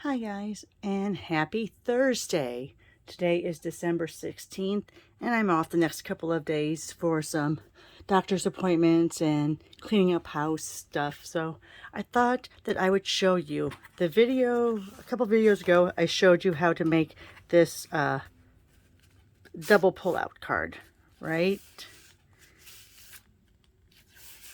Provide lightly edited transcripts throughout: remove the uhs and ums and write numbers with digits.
Hi guys, and happy Thursday. Today is December 16th, and I'm off the next couple of days for some doctor's appointments and cleaning up house stuff. So I thought that I would show you the video. A couple videos ago, I showed you how to make this double pull-out card, right?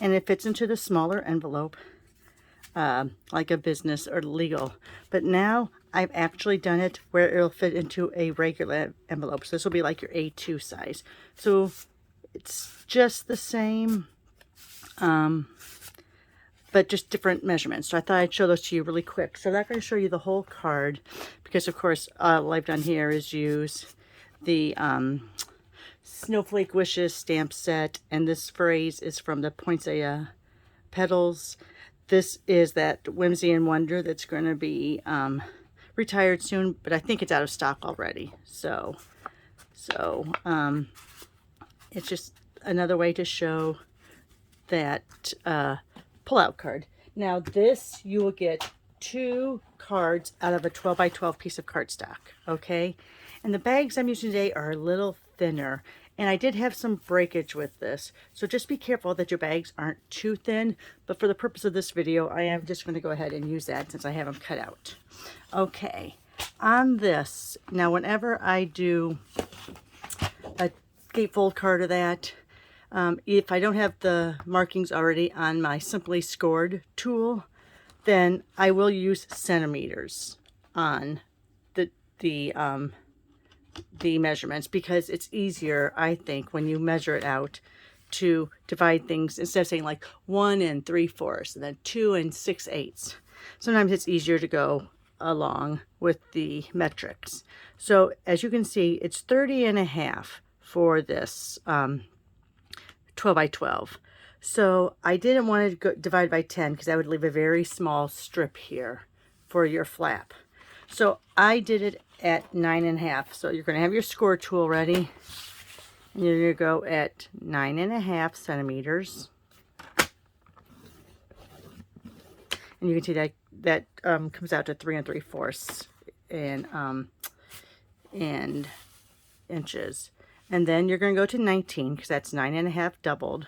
And it fits into the smaller envelope. Like a business or legal. But now I've actually done it where it'll fit into a regular envelope. So this will be like your A2 size. So it's just the same, but just different measurements. So I thought I'd show those to you really quick. So I'm not going to show you the whole card because, of course, all I've done here is use the Snowflake Wishes stamp set. And this phrase is from the Poinsettia Petals. This is that Whimsy and Wonder that's going to be retired soon, but I think it's out of stock already. So it's just another way to show that pull-out card. Now this, you will get 2 cards out of a 12 by 12 piece of cardstock, okay? And the bags I'm using today are a little thinner. And I did have some breakage with this. So just be careful that your bags aren't too thin. But for the purpose of this video, I am just going to go ahead and use that since I have them cut out. Okay, on this, now whenever I do a gatefold card of that, if I don't have the markings already on my Simply Scored tool, then I will use centimeters on the measurements, because it's easier, I think, when you measure it out to divide things instead of saying like 1 3/4 and then 2 6/8. Sometimes it's easier to go along with the metrics. So as you can see, it's 30.5 for this 12 by 12. So I didn't want to go divide by 10 because that would leave a very small strip here for your flap. So I did it at 9.5. So you're going to have your score tool ready. And you're going to go at 9.5 centimeters. And you can see that comes out to 3 3/4 and inches. And then you're going to go to 19 because that's 9.5 doubled,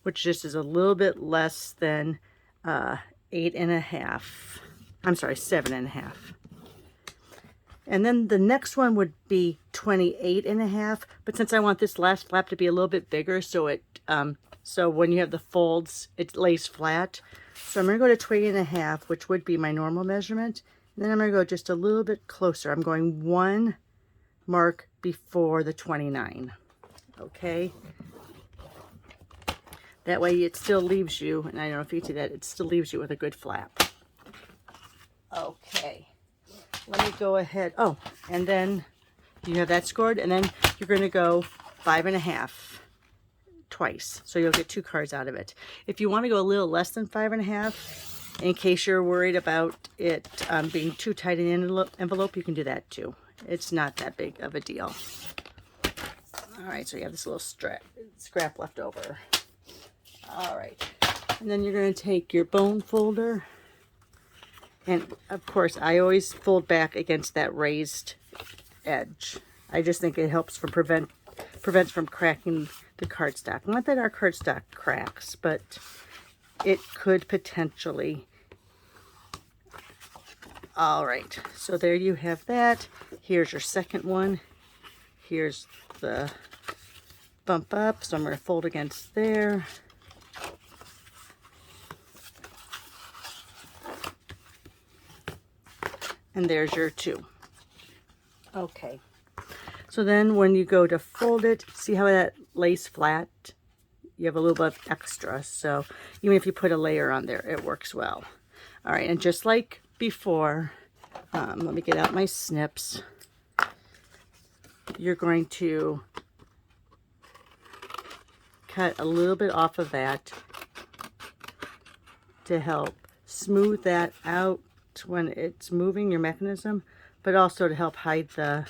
which just is a little bit less than 8.5. I'm sorry, 7.5. And then the next one would be 28.5. But since I want this last flap to be a little bit bigger, so it so when you have the folds, it lays flat. So I'm going to go to 28.5, which would be my normal measurement. And then I'm going to go just a little bit closer. I'm going 1 mark before the 29. Okay. That way it still leaves you, and I don't know if you can see that, it still leaves you with a good flap. Okay. Let me go ahead. Oh, and then you have that scored, and then you're going to go 5.5 twice. So you'll get 2 cards out of it. If you want to go a little less than 5.5, in case you're worried about it being too tight in the envelope, you can do that too. It's not that big of a deal. All right, so you have this little scrap left over. All right, and then you're going to take your bone folder. And of course, I always fold back against that raised edge. I just think it helps from prevents from cracking the cardstock. Not that our cardstock cracks, but it could potentially. All right, so there you have that. Here's your second one. Here's the bump up, so I'm going to fold against there. And there's your 2. Okay. So then when you go to fold it, see how that lays flat? You have a little bit of extra. So even if you put a layer on there, it works well. All right. And just like before, let me get out my snips. You're going to cut a little bit off of that to help smooth that out when it's moving your mechanism, but also to help hide the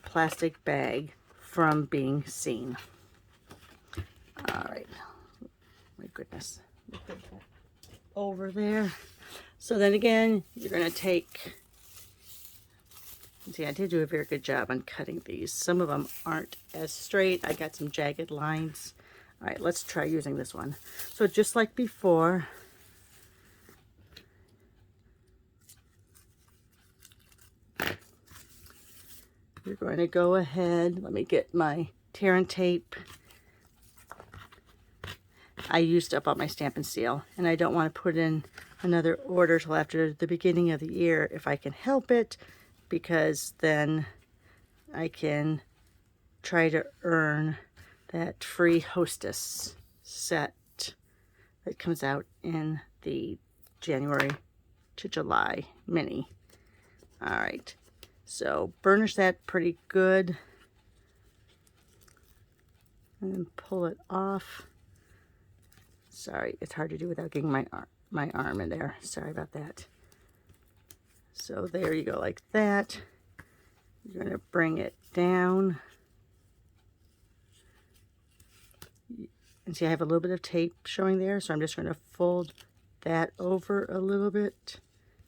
plastic bag from being seen. All right, my goodness, over there. So then again, you're going to take, see, I did do a very good job on cutting these. Some of them aren't as straight. I got some jagged lines. All right, let's try using this one. So just like before, you're going to go ahead, let me get my tear and tape. I used up all my Stamp and Seal, and I don't want to put in another order till after the beginning of the year if I can help it, because then I can try to earn that free Hostess set that comes out in the January to July mini. All right, so burnish that pretty good and then pull it off. Sorry, it's hard to do without getting my arm in there. Sorry about that. So there you go, like that. You're going to bring it down. And see, I have a little bit of tape showing there, so I'm just going to fold that over a little bit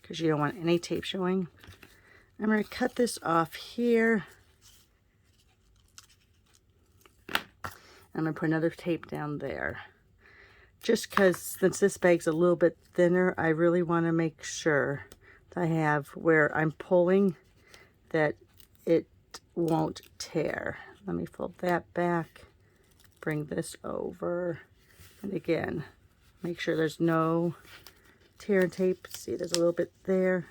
because you don't want any tape showing. I'm going to cut this off here. I'm going to put another tape down there. Just because since this bag's a little bit thinner, I really want to make sure that I have where I'm pulling that it won't tear. Let me fold that back, bring this over, and again, make sure there's no tear and tape. See, there's a little bit there.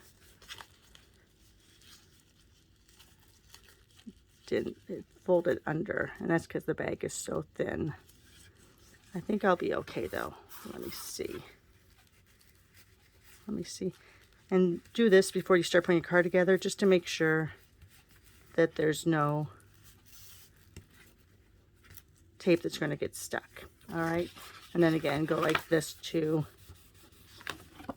It folded under, and that's because the bag is so thin. I think I'll be okay though. Let me see. Let me see. And do this before you start putting your card together, just to make sure that there's no tape that's going to get stuck. All right. And then again, go like this too,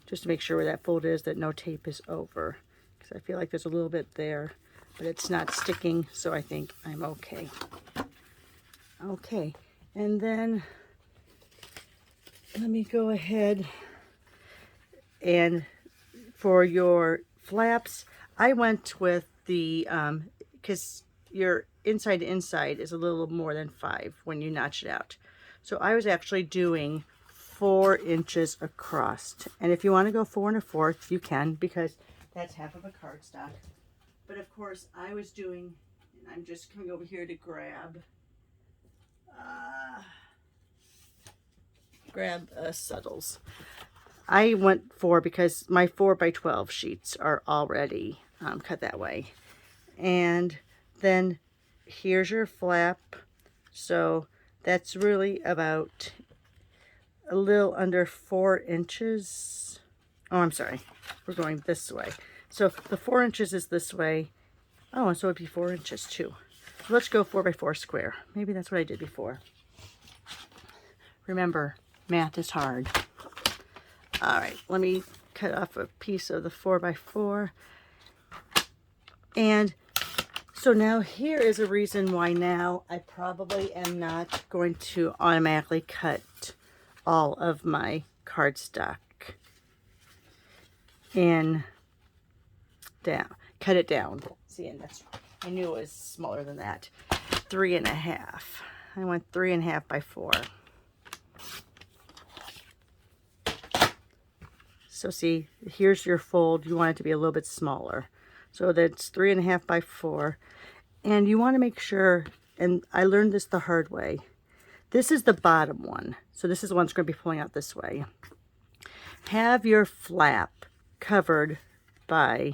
just to make sure where that fold is, that no tape is over. Because I feel like there's a little bit there, but it's not sticking, so I think I'm okay. Okay. And then let me go ahead and for your flaps, I went with the, because your inside to inside is a little more than 5 when you notch it out. So I was actually doing 4 inches across. And if you want to go 4 1/4, you can, because that's half of a cardstock. But of course, I was doing, and I'm just coming over here to grab Suddles. I went 4 because my 4x12 sheets are already cut that way. And then here's your flap. So that's really about a little under 4 inches. Oh, I'm sorry. We're going this way. So the 4 inches is this way. Oh, and so it'd be 4 inches too. Let's go 4x4 square. Maybe that's what I did before. Remember, math is hard. All right, let me cut off a piece of the 4x4. And so now here is a reason why now I probably am not going to automatically cut all of my cardstock in down. Cut it down. See, and that's, I knew it was smaller than that. 3 1/2. I went 3 1/2 by 4. So see, here's your fold. You want it to be a little bit smaller. So that's 3 1/2 by 4. And you want to make sure, and I learned this the hard way. This is the bottom one. So this is the one that's going to be pulling out this way. Have your flap covered by,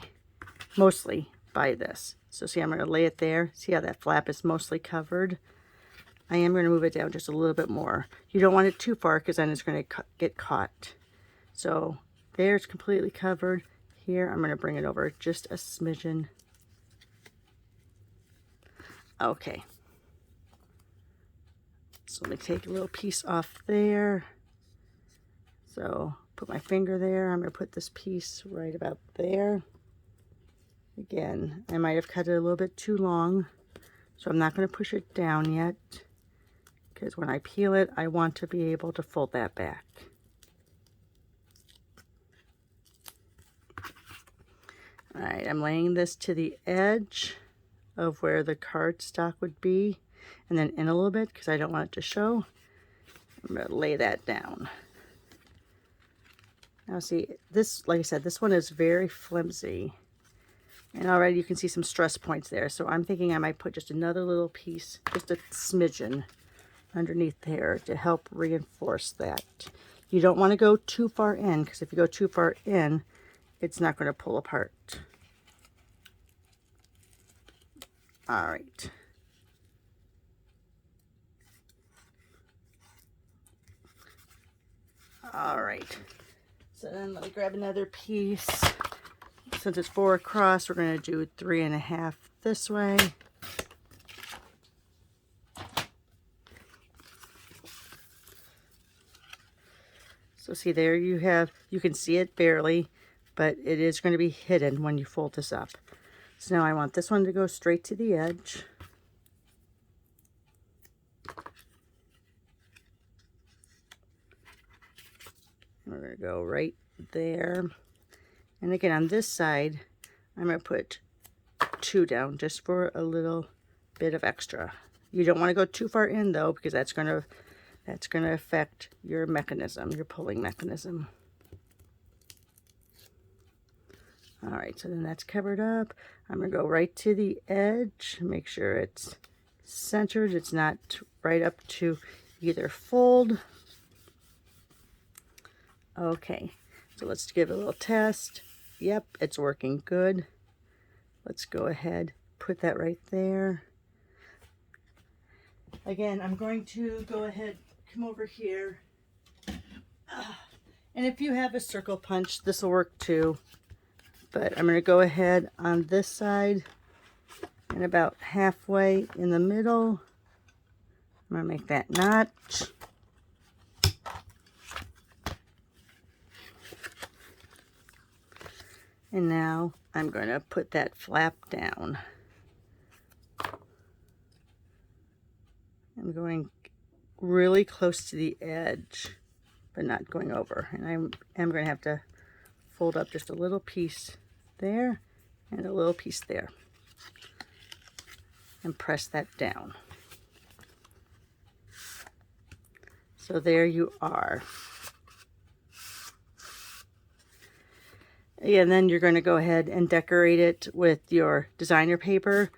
mostly by this. So see, I'm going to lay it there. See how that flap is mostly covered? I am going to move it down just a little bit more. You don't want it too far because then it's going to get caught. So there, it's completely covered. Here, I'm going to bring it over just a smidgen. Okay. So let me take a little piece off there. So put my finger there. I'm going to put this piece right about there. Again, I might have cut it a little bit too long, so I'm not going to push it down yet, because when I peel it, I want to be able to fold that back. All right, I'm laying this to the edge of where the cardstock would be, and then in a little bit because I don't want it to show. I'm going to lay that down. Now see, this, like I said, this one is very flimsy. And already you can see some stress points there. So I'm thinking I might put just another little piece, just a smidgen underneath there to help reinforce that. You don't want to go too far in, because if you go too far in, it's not going to pull apart. All right. All right. So then let me grab another piece. Since it's 4 across, we're going to do 3.5 this way. So see there you can see it barely, but it is going to be hidden when you fold this up. So now I want this one to go straight to the edge. We're going to go right there. And again, on this side, I'm going to put 2 down just for a little bit of extra. You don't want to go too far in though, because that's going to affect your mechanism, your pulling mechanism. All right, so then that's covered up. I'm going to go right to the edge, make sure it's centered. It's not right up to either fold. Okay, so let's give it a little test. Yep, it's working good. Let's go ahead, put that right there. Again, I'm going to go ahead, come over here. And if you have a circle punch, this will work too. But I'm going to go ahead on this side and about halfway in the middle. I'm going to make that notch. And now I'm going to put that flap down. I'm going really close to the edge, but not going over. And I am going to have to fold up just a little piece there and a little piece there. And press that down. So there you are. And then you're going to go ahead and decorate it with your designer paper.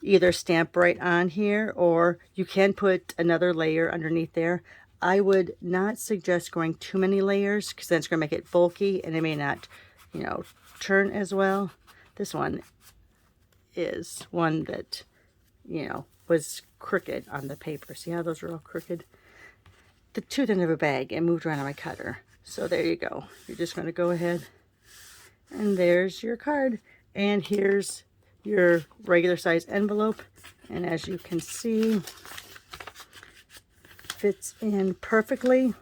Either stamp right on here, or you can put another layer underneath there. I would not suggest going too many layers, because then it's going to make it bulky and it may not, you know, turn as well. This one is one that, you know, was crooked on the paper. See how those are all crooked? The tooth end of a bag and moved around on my cutter. So there you go. You're just going to go ahead. And there's your card. And here's your regular size envelope. And as you can see, fits in perfectly.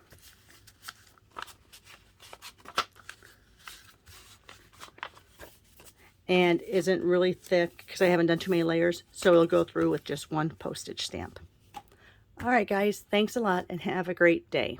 And isn't really thick because I haven't done too many layers. So it'll go through with just one postage stamp. All right, guys, thanks a lot and have a great day.